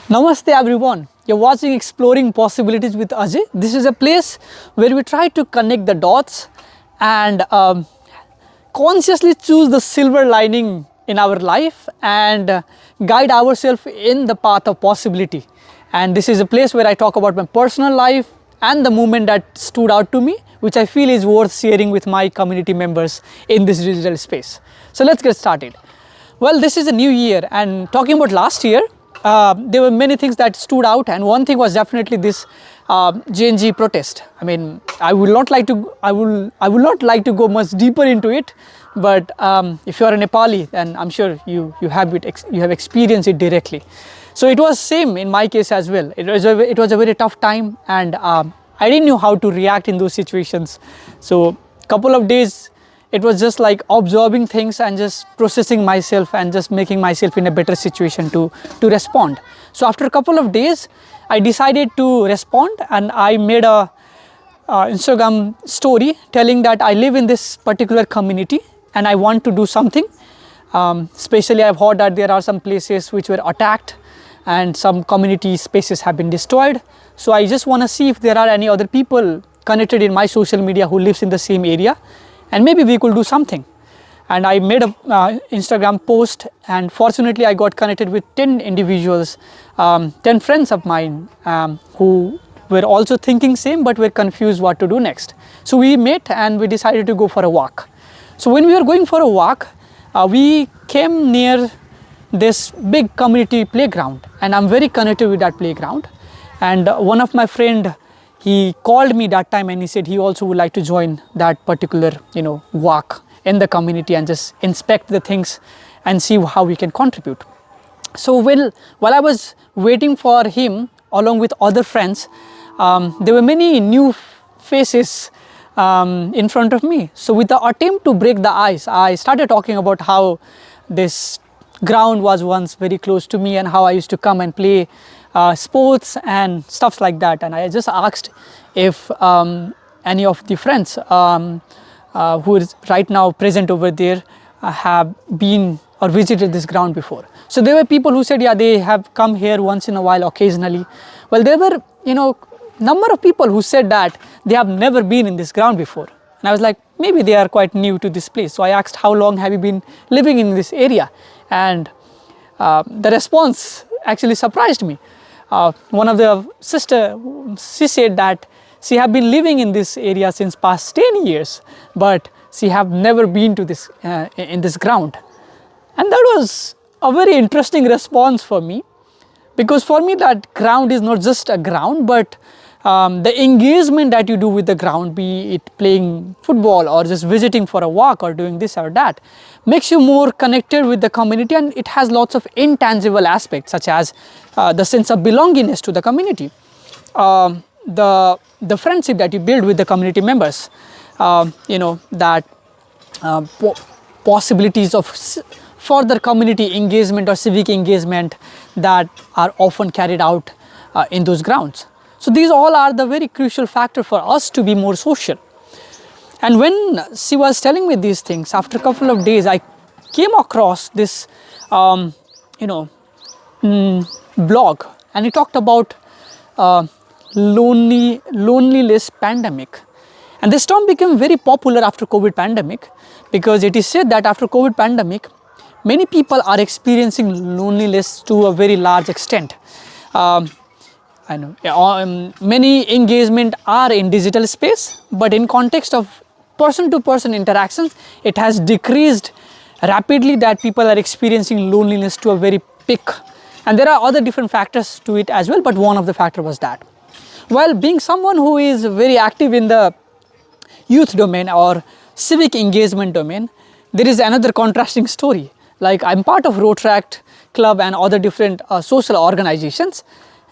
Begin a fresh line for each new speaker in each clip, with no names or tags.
Namaste everyone. You're watching Exploring Possibilities with Ajay. This is a place where we try to connect the dots and consciously choose the silver lining in our life and guide ourselves in the path of possibility. And this is a place where I talk about my personal life and the movement that stood out to me, which I feel is worth sharing with my community members in this digital space. So let's get started. Well, this is a new year, and talking about last year, there were many things that stood out, and one thing was definitely this JNG protest. I mean, I would not like to go much deeper into it, but if you are a Nepali, then I'm sure you have experienced it directly. So it was same in my case as well. It was a very tough time, and I didn't know how to react in those situations. So couple of days, it was just like absorbing things and just processing myself and just making myself in a better situation to respond. So after a couple of days, I decided to respond, and I made a Instagram story telling that I live in this particular community and I want to do something. Especially I've heard that there are some places which were attacked and some community spaces have been destroyed. So I just want to see if there are any other people connected in my social media who lives in the same area, and maybe we could do something. And I made a Instagram post, and fortunately I got connected with 10 individuals, 10 friends of mine who were also thinking same but were confused what to do next. So we met and we decided to go for a walk. So when we were going for a walk, we came near this big community playground, and I'm very connected with that playground. And one of my friend, he called me that time and he said he also would like to join that particular walk in the community and just inspect the things and see how we can contribute. So while I was waiting for him along with other friends, there were many new faces in front of me. So with the attempt to break the ice, I started talking about how this ground was once very close to me and how I used to come and play sports and stuff like that. And I just asked if any of the friends who is right now present over there have been or visited this ground before. So there were people who said, yeah, they have come here once in a while, occasionally. Well, there were number of people who said that they have never been in this ground before. And I was like, maybe they are quite new to this place. So I asked, how long have you been living in this area? And the response actually surprised me. One of the sister, she said that she have been living in this area since past 10 years, but she have never been to this in this ground. And that was a very interesting response for me, because for me that ground is not just a ground, but the engagement that you do with the ground, be it playing football or just visiting for a walk or doing this or that, makes you more connected with the community, and it has lots of intangible aspects such as the sense of belongingness to the community, the friendship that you build with the community members, that possibilities of further community engagement or civic engagement that are often carried out in those grounds. So these all are the very crucial factor for us to be more social. And when she was telling me these things, after a couple of days, I came across this, blog, and it talked about loneliness pandemic. And this term became very popular after COVID pandemic, because it is said that after COVID pandemic, many people are experiencing loneliness to a very large extent. I know many engagement are in digital space, but in context of person-to-person interactions, it has decreased rapidly, that people are experiencing loneliness to a very peak. And there are other different factors to it as well, but one of the factor was that. While being someone who is very active in the youth domain or civic engagement domain, there is another contrasting story. Like, I'm part of Rotaract Club and other different social organizations.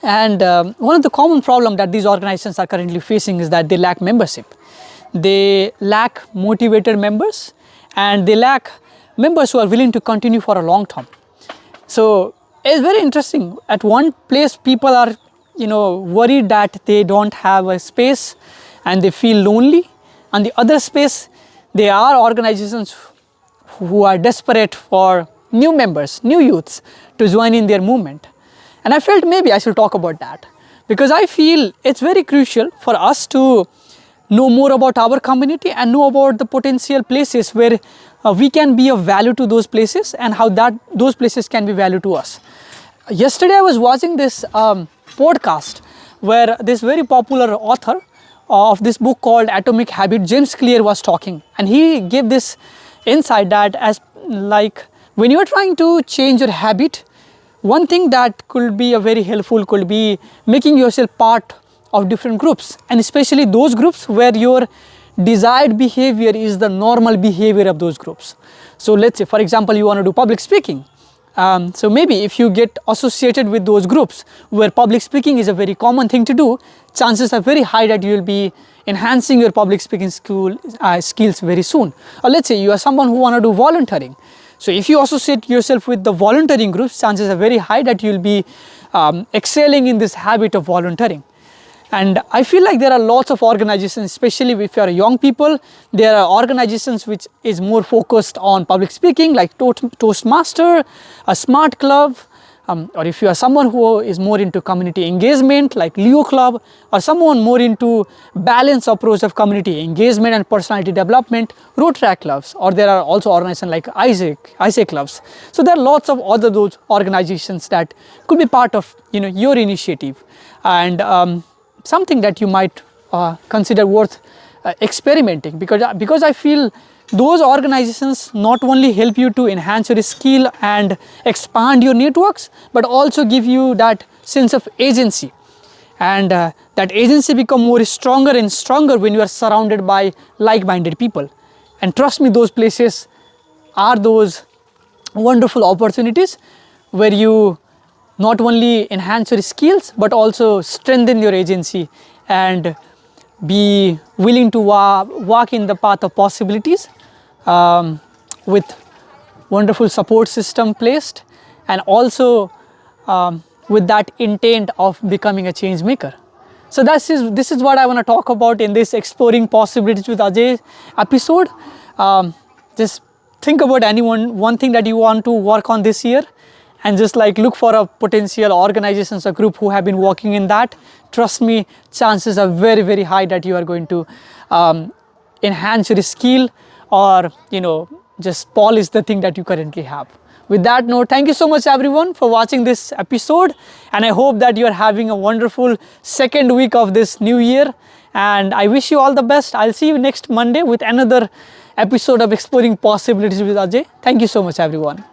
And one of the common problems that these organizations are currently facing is that they lack membership. They lack motivated members, and they lack members who are willing to continue for a long term. So it's very interesting. At one place, people are worried that they don't have a space and they feel lonely. On the other space, there are organizations who are desperate for new members, new youths to join in their movement. And I felt maybe I should talk about that, because I feel it's very crucial for us to know more about our community and know about the potential places where we can be of value to those places, and how those places can be value to us. Yesterday I was watching this podcast where this very popular author of this book called Atomic Habit, James Clear, was talking, and he gave this insight that as like when you are trying to change your habit, one thing that could be a very helpful could be making yourself part of different groups, and especially those groups where your desired behavior is the normal behavior of those groups. So let's say for example you want to do public speaking. So maybe if you get associated with those groups where public speaking is a very common thing to do, chances are very high that you will be enhancing your public speaking skills very soon. Or let's say you are someone who want to do volunteering. So if you associate yourself with the volunteering groups, chances are very high that you will be excelling in this habit of volunteering. And I feel like there are lots of organizations, especially if you are young people, there are organizations which is more focused on public speaking, like Toastmaster, a Smart Club, or if you are someone who is more into community engagement like Leo Club, or someone more into balanced approach of community engagement and personality development, Rotaract clubs, or there are also organizations like Ajay clubs. So there are lots of other those organizations that could be part of your initiative, and something that you might consider worth experimenting, because I feel those organizations not only help you to enhance your skill and expand your networks, but also give you that sense of agency, and that agency become more stronger and stronger when you are surrounded by like-minded people. And trust me, those places are those wonderful opportunities where you not only enhance your skills but also strengthen your agency and be willing to walk in the path of possibilities, with wonderful support system placed, and also with that intent of becoming a change maker. So this is what I want to talk about in this Exploring Possibilities with Ajay episode. Just think about one thing that you want to work on this year, and just like look for a potential organizations or group who have been working in that. Trust me, chances are very, very high that you are going to enhance your skill, or just polish the thing that you currently have. With that note, thank you so much everyone for watching this episode, and I hope that you are having a wonderful second week of this new year, and I wish you all the best. I'll see you next Monday with another episode of Exploring Possibilities with Ajay. Thank you so much everyone.